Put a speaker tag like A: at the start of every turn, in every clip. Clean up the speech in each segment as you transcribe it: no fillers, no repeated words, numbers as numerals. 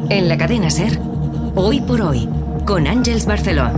A: En la cadena SER, Hoy por Hoy, con Àngels Barceló.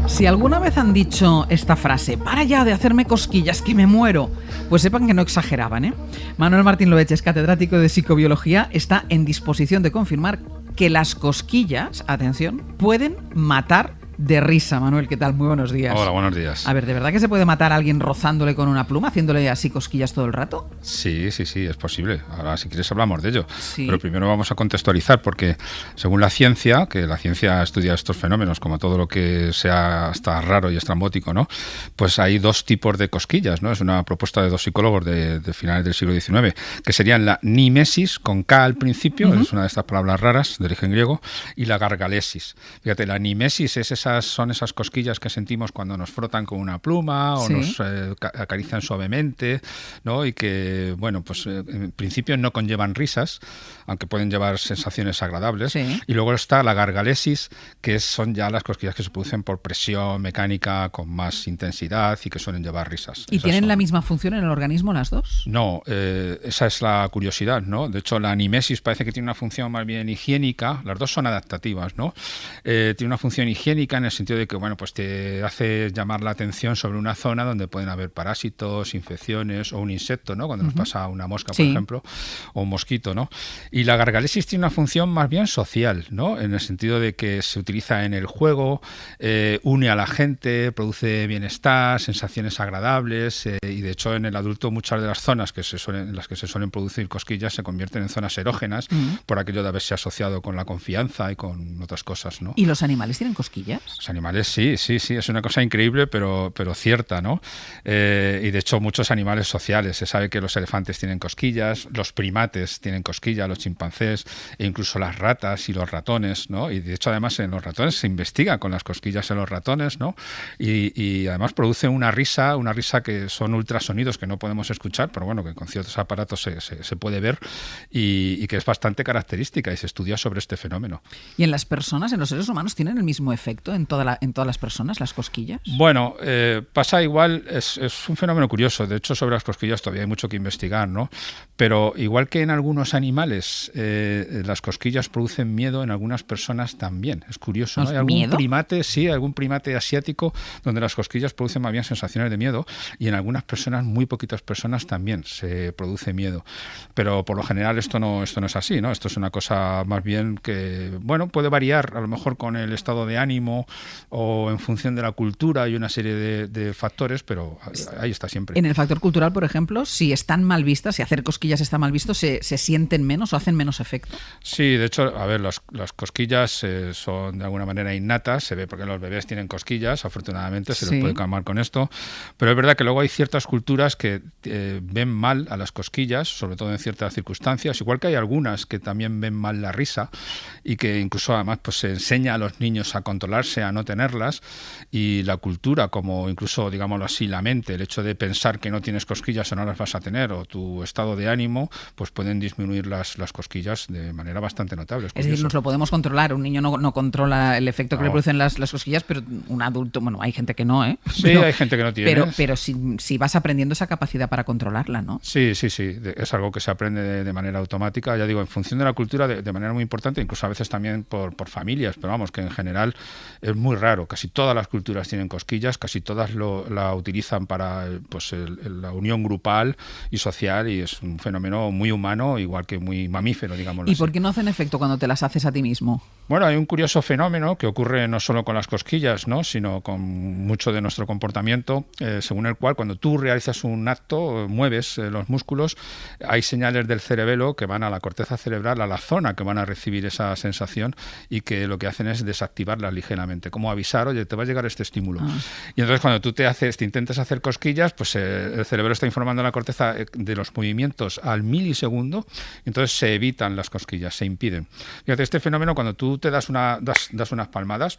B: Si alguna vez han dicho esta frase, para ya de hacerme cosquillas que me muero, pues sepan que no exageraban, ¿eh? Manuel Martín Loeches, catedrático de psicobiología, está en disposición de confirmar que las cosquillas, atención, pueden matar de risa. Manuel, ¿qué tal? Muy buenos días.
C: Hola, buenos días.
B: A ver, ¿de verdad que se puede matar a alguien rozándole con una pluma, haciéndole así cosquillas todo el rato?
C: Sí, es posible. Ahora, si quieres, hablamos de ello.
B: Sí.
C: Pero primero vamos a contextualizar, porque según la ciencia, que la ciencia estudia estos fenómenos, como todo lo que sea hasta raro y estrambótico, ¿no? Pues hay dos tipos de cosquillas, ¿no? Es una propuesta de dos psicólogos de finales del siglo XIX, que serían la nimesis, con K al principio, es una de estas palabras raras de origen griego, y la gargalesis. Fíjate, la nimesis son esas cosquillas que sentimos cuando nos frotan con una pluma o nos acarician suavemente, ¿no? Y que, bueno, pues en principio no conllevan risas, aunque pueden llevar sensaciones agradables.
B: Sí.
C: Y luego está la gargalesis, que son ya las cosquillas que se producen por presión mecánica con más intensidad y que suelen llevar risas.
B: ¿Y tienen la misma función en el organismo las dos?
C: No, esa es la curiosidad, ¿no? De hecho, la nimesis parece que tiene una función más bien higiénica. Las dos son adaptativas, ¿no? Tiene una función higiénica en el sentido de que, bueno, pues te hace llamar la atención sobre una zona donde pueden haber parásitos, infecciones o un insecto, ¿no? Cuando nos pasa una mosca, por ejemplo, o un mosquito, ¿no? Y la gargalesis tiene una función más bien social, ¿no? En el sentido de que se utiliza en el juego, une a la gente, produce bienestar, sensaciones agradables, y de hecho en el adulto muchas de las zonas en las que se suelen producir cosquillas se convierten en zonas erógenas por aquello de haberse asociado con la confianza y con otras cosas, ¿no?
B: ¿Y los animales tienen cosquillas?
C: Los animales sí, es una cosa increíble, pero cierta, ¿no? Y de hecho muchos animales sociales, se sabe que los elefantes tienen cosquillas, los primates tienen cosquillas, los chimpancés e incluso las ratas y los ratones, ¿no? Y de hecho además en los ratones se investiga con las cosquillas en los ratones, ¿no? Y además produce una risa que son ultrasonidos que no podemos escuchar, pero bueno, que con ciertos aparatos se puede ver y que es bastante característica y se estudia sobre este fenómeno.
B: ¿Y en las personas, en los seres humanos, tienen el mismo efecto en todas las personas, las cosquillas?
C: Bueno, pasa igual, es un fenómeno curioso. De hecho, sobre las cosquillas todavía hay mucho que investigar, ¿no? Pero igual que en algunos animales las cosquillas producen miedo, en algunas personas también. Es curioso, ¿no? Hay algún primate asiático donde las cosquillas producen más bien sensaciones de miedo y en algunas personas, muy poquitas personas, también se produce miedo. Pero por lo general esto no es así, ¿no? Esto es una cosa más bien que, bueno, puede variar a lo mejor con el estado de ánimo o en función de la cultura y una serie de factores, pero ahí está siempre.
B: En el factor cultural, por ejemplo, si están mal vistas, si hacer cosquillas está mal visto, ¿se sienten menos o hacen menos efecto?
C: Sí, de hecho, a ver, las cosquillas son de alguna manera innatas, se ve porque los bebés tienen cosquillas, afortunadamente se les puede calmar con esto, pero es verdad que luego hay ciertas culturas que ven mal a las cosquillas, sobre todo en ciertas circunstancias, igual que hay algunas que también ven mal la risa y que incluso además pues se enseña a los niños a controlarse, a no tenerlas, y la cultura, como incluso, digámoslo así, la mente, el hecho de pensar que no tienes cosquillas o no las vas a tener, o tu estado de ánimo, pues pueden disminuir las cosquillas de manera bastante notable.
B: Es decir, nos lo podemos controlar. Un niño no controla el efecto que le producen las cosquillas, pero un adulto, bueno, hay gente que no, ¿eh?
C: Sí, hay gente que no tiene.
B: Pero si vas aprendiendo esa capacidad para controlarla, ¿no?
C: Sí. Es algo que se aprende de manera automática, ya digo, en función de la cultura, de manera muy importante, incluso a veces también por familias, pero vamos, que en general es muy raro. Casi todas las culturas tienen cosquillas, casi todas la utilizan para la unión grupal y social, y es un fenómeno muy humano, igual que muy mamífero, digámoslo así.
B: ¿Y por qué no hacen efecto cuando te las haces a ti mismo?
C: Bueno, hay un curioso fenómeno que ocurre no solo con las cosquillas, ¿no?, sino con mucho de nuestro comportamiento, según el cual cuando tú realizas un acto, mueves los músculos, hay señales del cerebelo que van a la corteza cerebral, a la zona que van a recibir esa sensación, y que lo que hacen es desactivarlas ligeramente, como avisar, oye, te va a llegar este estímulo. Y entonces cuando tú te intentas hacer cosquillas, pues el cerebro está informando a la corteza de los movimientos al milisegundo, y entonces se evitan las cosquillas, se impiden. Fíjate, este fenómeno, cuando tú te das unas palmadas,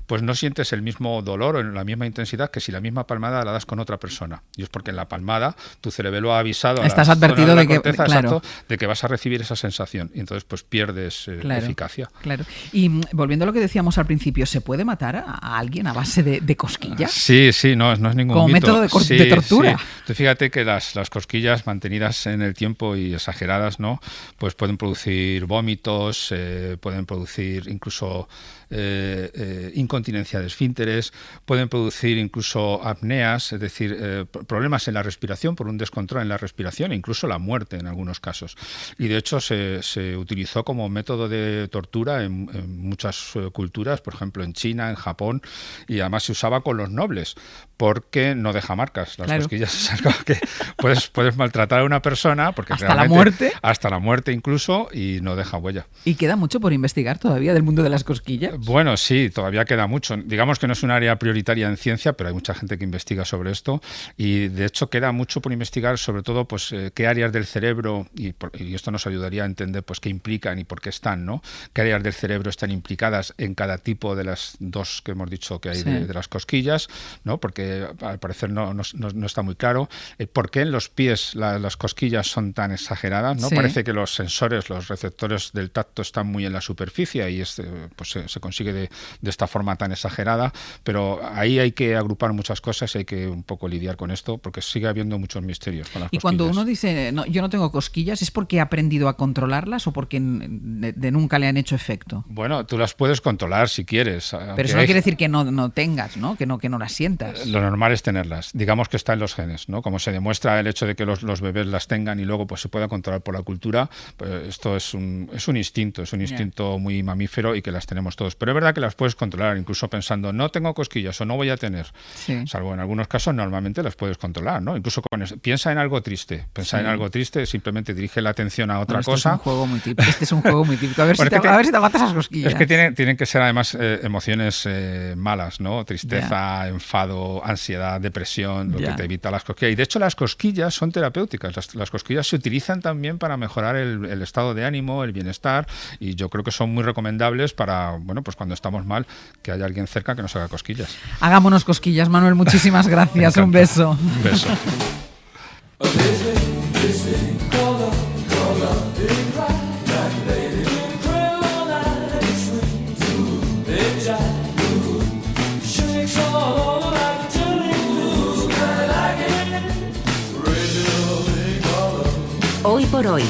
C: pues no sientes el mismo dolor o la misma intensidad que si la misma palmada la das con otra persona. Y es porque en la palmada tu cerebelo ha avisado
B: Estás advertido de que,
C: claro, de que vas a recibir esa sensación, y entonces pues pierdes eficacia.
B: Claro. Y volviendo a lo que decíamos al principio, ¿se puede matar a alguien a base de cosquillas?
C: Sí, no es ningún
B: como
C: mito.
B: método de tortura.
C: Sí. Tú fíjate que las cosquillas mantenidas en el tiempo y exageradas, ¿no? Pues pueden producir vómitos, pueden producir incluso incontinencia de esfínteres, pueden producir incluso apneas, es decir, problemas en la respiración por un descontrol en la respiración, e incluso la muerte en algunos casos. Y de hecho se utilizó como método de tortura en muchas culturas, por ejemplo en China, en Japón, y además se usaba con los nobles porque no deja marcas. Las cosquillas es algo que puedes maltratar a una persona porque
B: hasta la muerte.
C: Hasta la muerte incluso, y no deja huella.
B: ¿Y queda mucho por investigar todavía del mundo de las cosquillas?
C: Bueno, sí, todavía queda mucho. Digamos que no es un área prioritaria en ciencia, pero hay mucha gente que investiga sobre esto, y de hecho queda mucho por investigar, sobre todo pues qué áreas del cerebro, y esto nos ayudaría a entender pues qué implican y por qué están, ¿no? Qué áreas del cerebro están implicadas en cada tipo de las dos que hemos dicho que hay de las cosquillas, ¿no? Porque al parecer no está muy claro. ¿Por qué en los pies las cosquillas son tan exageradas, ¿no? Sí. Parece que los sensores, los receptores del tacto están muy en la superficie y pues se consigue de esta forma tan exagerada, pero ahí hay que agrupar muchas cosas y hay que un poco lidiar con esto porque sigue habiendo muchos misterios con las cosquillas.
B: Y cuando uno dice, no, yo no tengo cosquillas, ¿es porque ha aprendido a controlarlas o porque de nunca le han hecho efecto?
C: Bueno, tú las puedes controlar si quieres.
B: Pero eso no quiere decir que no tengas, ¿no? Que no las sientas.
C: Lo normal es tenerlas. Digamos que está en los genes, ¿no? Como se demuestra el hecho de que los bebés las tengan y luego pues se pueda controlar por la cultura, pues esto es un instinto muy mamífero y que las tenemos todos. Pero es verdad que las puedes controlar, incluso pensando, no tengo cosquillas o no voy a tener. Sí. Salvo en algunos casos, normalmente las puedes controlar, ¿no? Incluso piensa en algo triste. En algo triste, simplemente dirige la atención a otra cosa.
B: Es un juego muy típico. Este es un juego muy típico. A ver si te matas las cosquillas.
C: Es que tienen que ser además emociones malas, ¿no? Tristeza, enfado, ansiedad, depresión, lo que te evita las cosquillas. Y de hecho las cosquillas son terapéuticas. Las cosquillas se utilizan también para mejorar el estado de ánimo, el bienestar, y yo creo que son muy recomendables para, bueno, pues cuando estamos mal, que haya alguien cerca que nos haga cosquillas.
B: Hagámonos cosquillas, Manuel. Muchísimas gracias. Un beso.
C: Un beso.
A: Hoy por hoy.